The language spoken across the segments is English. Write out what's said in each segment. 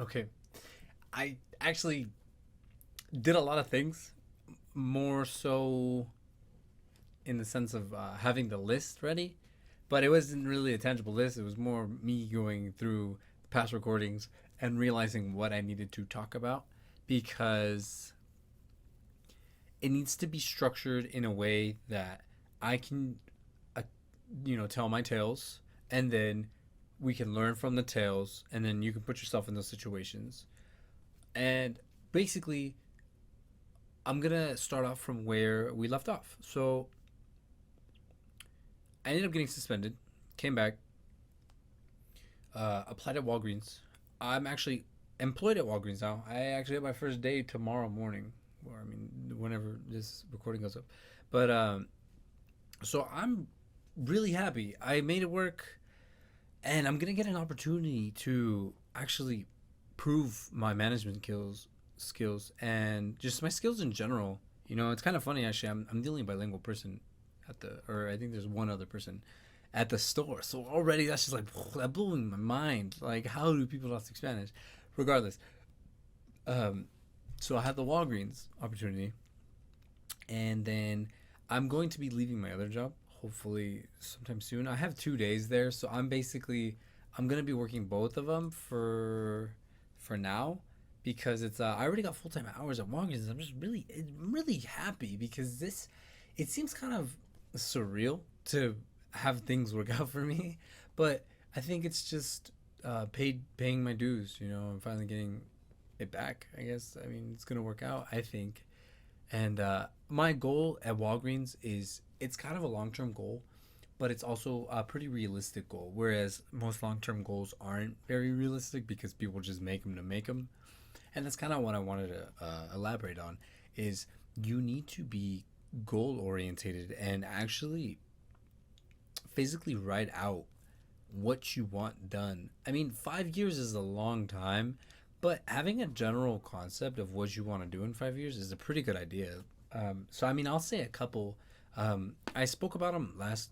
Okay. I actually did a lot of things, more so in the sense of having the list ready, but it wasn't really a tangible list. It was more me going through past recordings and realizing what I needed to talk about because it needs to be structured in a way that I can, uh, tell my tales, and then we can learn from the tales, and then you can put yourself in those situations. And basically, I'm gonna start off from where we left off. So I ended up getting suspended, came back, applied at Walgreens. I'm actually employed at Walgreens now. I actually have my first day tomorrow morning, or I mean, whenever this recording goes up. But so I'm really happy. I made it work, and I'm gonna get an opportunity to actually prove my management skills and just my skills in general. It's kind of funny actually. I'm the only bilingual person at the, or I think there's one other person at the store. So already that's just like that blowing my mind. Like, how do people not speak Spanish? Regardless, um, so I had the Walgreens opportunity, and then I'm going to be leaving my other job hopefully sometime soon. I have 2 days there, so I'm gonna be working both of them for now because it's I already got full time hours at Walgreens. I'm really happy because this it seems kind of surreal to have things work out for me, but I think it's just paying my dues. I'm finally getting it back. I guess I mean it's gonna work out. I think, and my goal at Walgreens is it's kind of a long term goal, but it's also a pretty realistic goal. Whereas most long term goals aren't very realistic because people just make them to make them. And that's kind of what I wanted to elaborate on. Is you need to be goal orientated and actually physically write out what you want done. I mean, 5 years is a long time, but having a general concept of what you want to do in 5 years is a pretty good idea. So I mean, I'll say a couple. I spoke about them last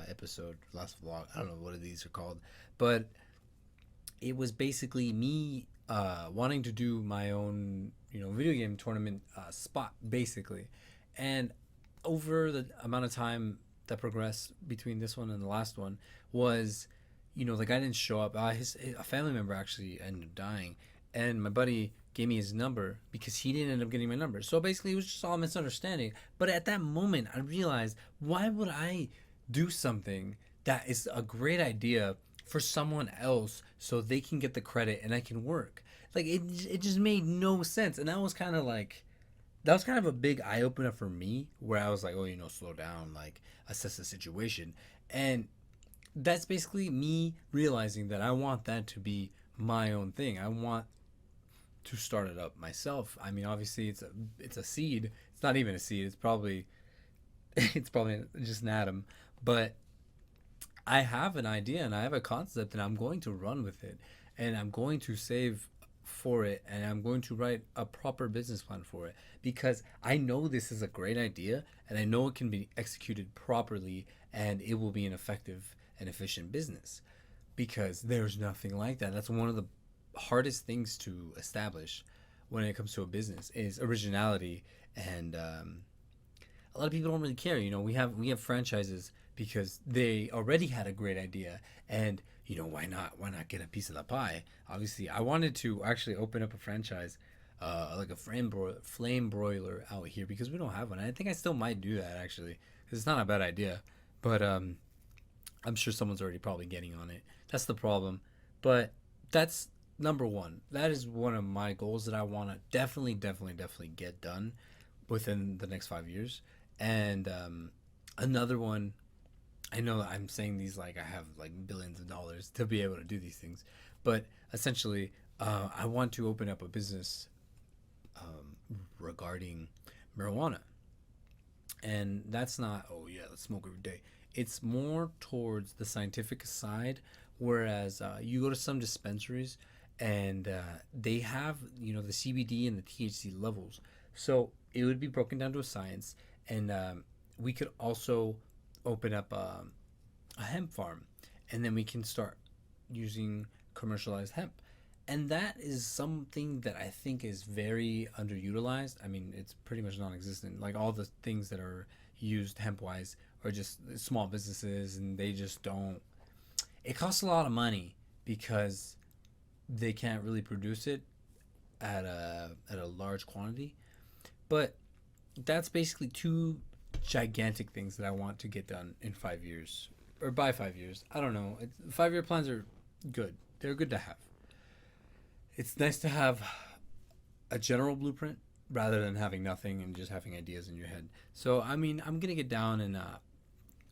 episode, last vlog. I don't know what these are called, but it was basically me wanting to do my own video game tournament spot basically, and over the amount of time that progressed between this one and the last one was, the guy didn't show up. A family member actually ended up dying, and my buddy gave me his number because he didn't end up getting my number. So basically, it was just all a misunderstanding. But at that moment, I realized, why would I do something that is a great idea for someone else so they can get the credit and I can work? Like it just made no sense, and that was kind of a big eye opener for me where I was like, oh, slow down, like assess the situation. And that's basically me realizing that I want that to be my own thing. I want to start it up myself. I mean, obviously it's a seed. It's not even a seed. It's probably it's probably just an atom, but I have an idea and I have a concept and I'm going to run with it and I'm going to save for it and I'm going to write a proper business plan for it because I know this is a great idea and I know it can be executed properly and it will be an effective and efficient business because there's nothing like that. That's one of the hardest things to establish when it comes to a business is originality, and a lot of people don't really care. We have franchises because they already had a great idea, and why not get a piece of the pie? Obviously, I wanted to actually open up a franchise, like a flame broiler out here because we don't have one. I think I still might do that actually because it's not a bad idea, but I'm sure someone's already probably getting on it. That's the problem, but that's number one. That is one of my goals that I want to definitely get done within the next 5 years. And another one, I know I'm saying these like I have like billions of dollars to be able to do these things, but essentially, I want to open up a business regarding marijuana. And that's not, oh yeah, let's smoke every day. It's more towards the scientific side, whereas you go to some dispensaries and they have, the CBD and the THC levels. So it would be broken down to a science, and we could also open up a hemp farm, and then we can start using commercialized hemp. And that is something that I think is very underutilized. I mean, it's pretty much non-existent. Like all the things that are used hemp-wise are just small businesses, and they just don't. It costs a lot of money because they can't really produce it at a large quantity. But that's basically two gigantic things that I want to get done in 5 years or by 5 years. I don't know. 5 year plans are good. They're good to have. It's nice to have a general blueprint rather than having nothing and just having ideas in your head. So I mean, I'm gonna get down and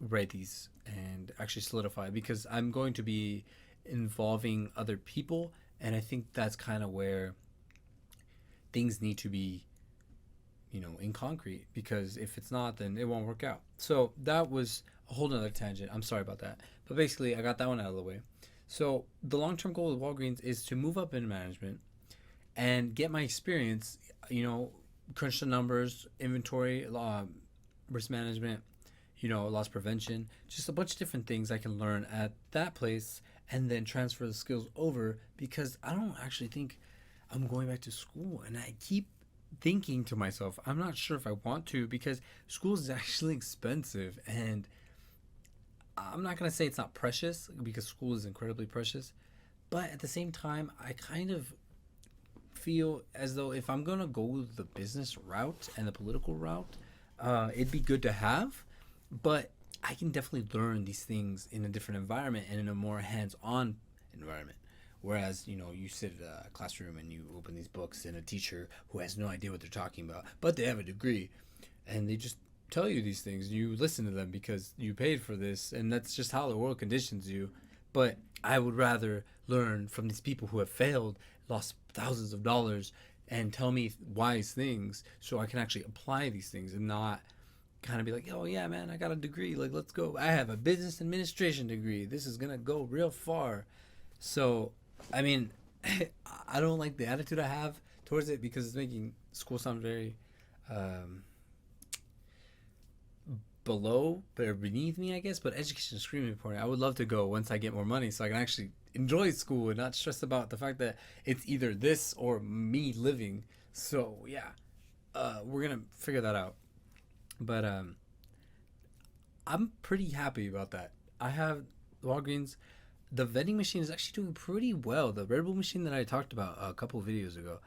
write these and actually solidify because I'm going to be involving other people, and I think that's kind of where things need to be, in concrete, because if it's not, then it won't work out. So that was a whole nother tangent. I'm sorry about that. But basically, I got that one out of the way. So the long term goal of Walgreens is to move up in management and get my experience, crunch the numbers, inventory, risk management, loss prevention, just a bunch of different things I can learn at that place and then transfer the skills over because I don't actually think I'm going back to school. And I keep thinking to myself, I'm not sure if I want to because school is actually expensive. And I'm not going to say it's not precious because school is incredibly precious. But at the same time, I kind of feel as though if I'm going to go the business route and the political route, it'd be good to have. But I can definitely learn these things in a different environment and in a more hands on environment. Whereas, you sit at a classroom and you open these books and a teacher who has no idea what they're talking about, but they have a degree and they just tell you these things. You listen to them because you paid for this, and that's just how the world conditions you. But I would rather learn from these people who have failed, lost thousands of dollars, and tell me wise things so I can actually apply these things and not kind of be like, oh yeah, man, I got a degree. Like, let's go. I have a business administration degree. This is going to go real far. So, I mean, I don't like the attitude I have towards it because it's making school sound very um, below or beneath me, I guess. But education is extremely important. I would love to go once I get more money so I can actually enjoy school and not stress about the fact that it's either this or me living. So, yeah, we're going to figure that out. But I'm pretty happy about that. I have Walgreens. The vending machine is actually doing pretty well. The Red Bull machine that I talked about a couple of videos ago,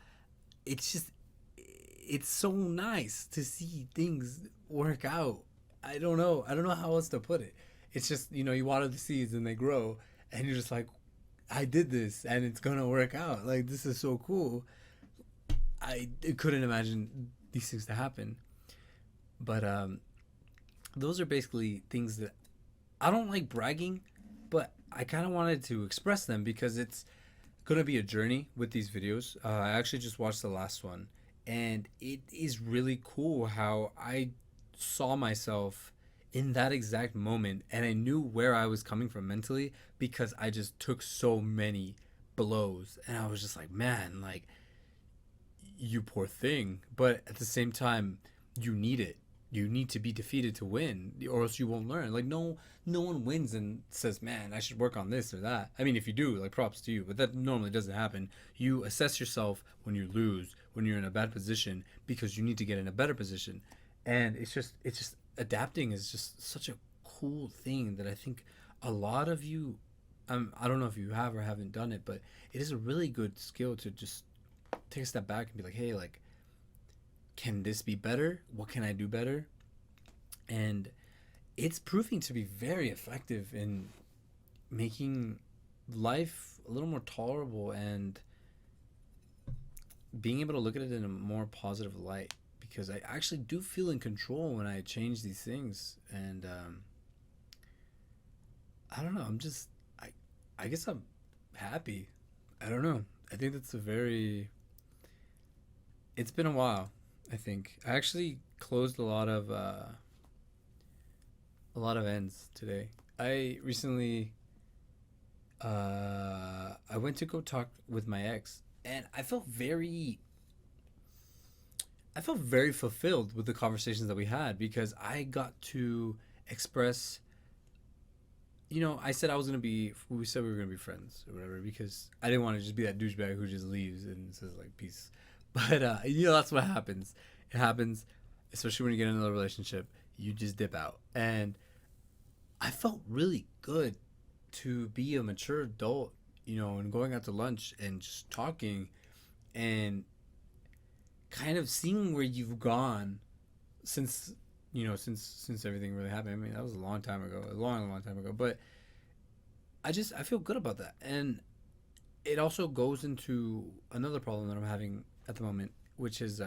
it's just, it's so nice to see things work out. I don't know. I don't know how else to put it. It's just, you water the seeds and they grow, and you're just like, I did this and it's going to work out. Like, this is so cool. I couldn't imagine these things to happen. But those are basically things that I don't like bragging, but I kind of wanted to express them because it's going to be a journey with these videos. I actually just watched the last one, and it is really cool how I saw myself in that exact moment, and I knew where I was coming from mentally because I just took so many blows, and I was just like, man, like, you poor thing. But at the same time, you need it. You need to be defeated to win, or else you won't learn. Like, no one wins and says, "Man, I should work on this or that." I mean, if you do, like, props to you, but that normally doesn't happen. You assess yourself when you lose, when you're in a bad position, because you need to get in a better position. And it's just adapting is just such a cool thing that I think a lot of you, I don't know if you have or haven't done it, but it is a really good skill to just take a step back and be like, hey, like, can this be better? What can I do better? And it's proving to be very effective in making life a little more tolerable and being able to look at it in a more positive light, because I actually do feel in control when I change these things. And I don't know, I guess I'm happy. I don't know. I think that's a very, it's been a while. I think I actually closed a lot of ends today. I recently I went to go talk with my ex, and I felt very fulfilled with the conversations that we had because I got to express, I said I was gonna be. We said we were gonna be friends or whatever because I didn't want to just be that douchebag who just leaves and says like peace. But that's what happens. It happens, especially when you get in another relationship. You just dip out, and I felt really good to be a mature adult, and going out to lunch and just talking and kind of seeing where you've gone since since everything really happened. I mean, that was a long time ago, a long, long time ago. But I feel good about that, and it also goes into another problem that I'm having at the moment, which is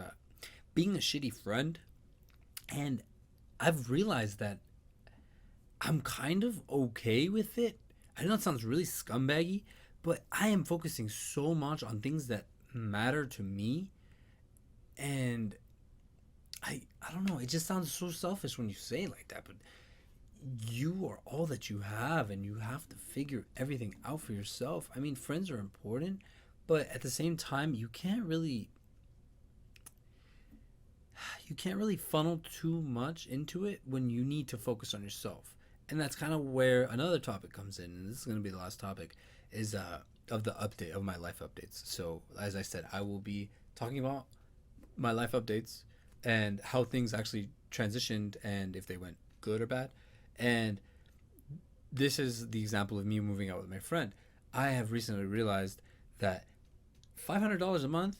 being a shitty friend. And I've realized that I'm kind of okay with it. I know it sounds really scumbaggy, but I am focusing so much on things that matter to me, and I don't know. It just sounds so selfish when you say it like that, but you are all that you have, and you have to figure everything out for yourself. I mean, friends are important, but at the same time, you can't really funnel too much into it when you need to focus on yourself. And that's kind of where another topic comes in, and this is going to be the last topic, is of the update of my life updates. So as I said, I will be talking about my life updates and how things actually transitioned and if they went good or bad. And this is the example of me moving out with my friend. I have recently realized that $500 a month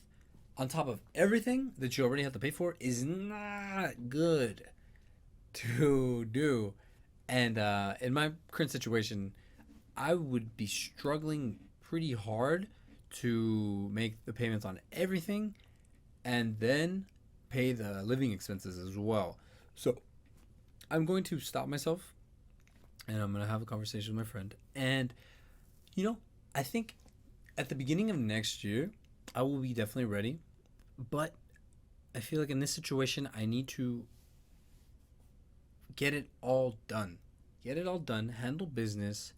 on top of everything that you already have to pay for is not good to do. And in my current situation, I would be struggling pretty hard to make the payments on everything and then pay the living expenses as well. So I'm going to stop myself and I'm going to have a conversation with my friend. And, you know, I think at the beginning of next year, I will be definitely ready. But I feel like in this situation, I need to get it all done. Get it all done, handle business,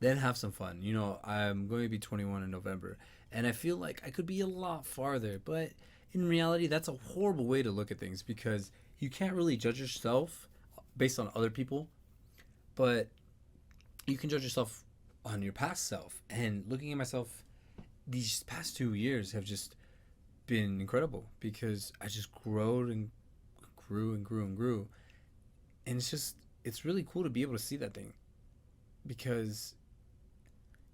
then have some fun. I'm going to be 21 in November, and I feel like I could be a lot farther, but in reality, that's a horrible way to look at things because you can't really judge yourself based on other people, but you can judge yourself on your past self. And looking at myself, these past 2 years have just been incredible because I just grew and grew and grew and grew. And it's really cool to be able to see that thing because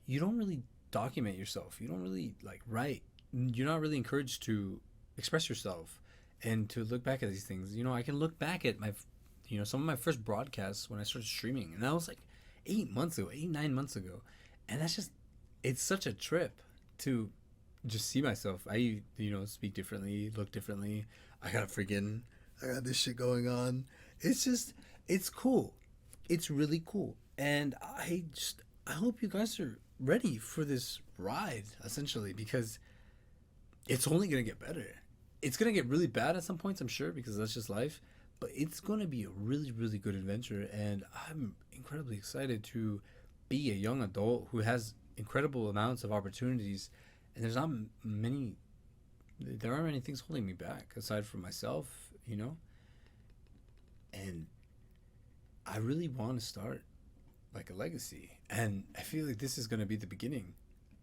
you don't really document yourself. You don't really like write. You're not really encouraged to express yourself and to look back at these things. I can look back at some of my first broadcasts when I started streaming, and that was like 8 months ago, 8, 9 months ago. And it's such a trip to just see myself. I, speak differently, look differently. I got this shit going on. It's cool. It's really cool. And I hope you guys are ready for this ride, essentially, because it's only going to get better. It's going to get really bad at some points, I'm sure, because that's just life. But it's going to be a really, really good adventure. And I'm incredibly excited to be a young adult who has incredible amounts of opportunities. And there aren't many things holding me back aside from myself. And I really want to start like a legacy. And I feel like this is going to be the beginning.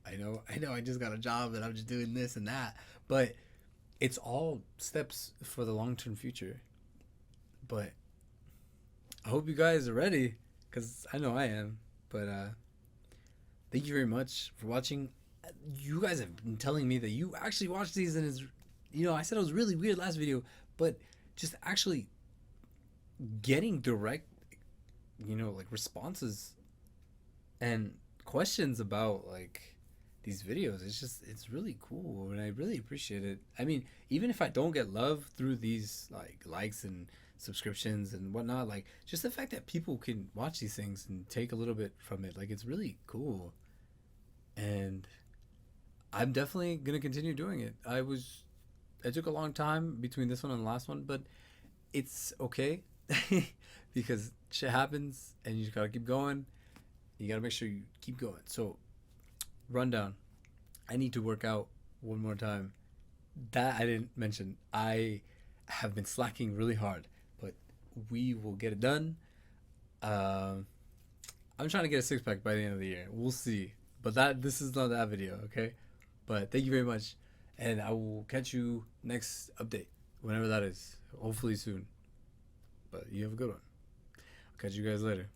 I know I just got a job and I'm just doing this and that, but it's all steps for the long-term future. But I hope you guys are ready cuz I know I am. But thank you very much for watching. You guys have been telling me that you actually watched these, and I said it was really weird last video, but just actually getting direct, like responses and questions about like these videos. It's really cool, and I really appreciate it. I mean, even if I don't get love through these like likes and subscriptions and whatnot, like just the fact that people can watch these things and take a little bit from it, like it's really cool. And I'm definitely gonna continue doing it. I took a long time between this one and the last one, but it's okay because shit happens and you just gotta keep going. You gotta make sure you keep going. So, rundown. I need to work out one more time. That I didn't mention. I have been slacking really hard, but we will get it done. Um, I'm trying to get a six pack by the end of the year. We'll see. But this is not that video, okay? But thank you very much, and I will catch you next update, whenever that is. Hopefully soon. But you have a good one. Catch you guys later.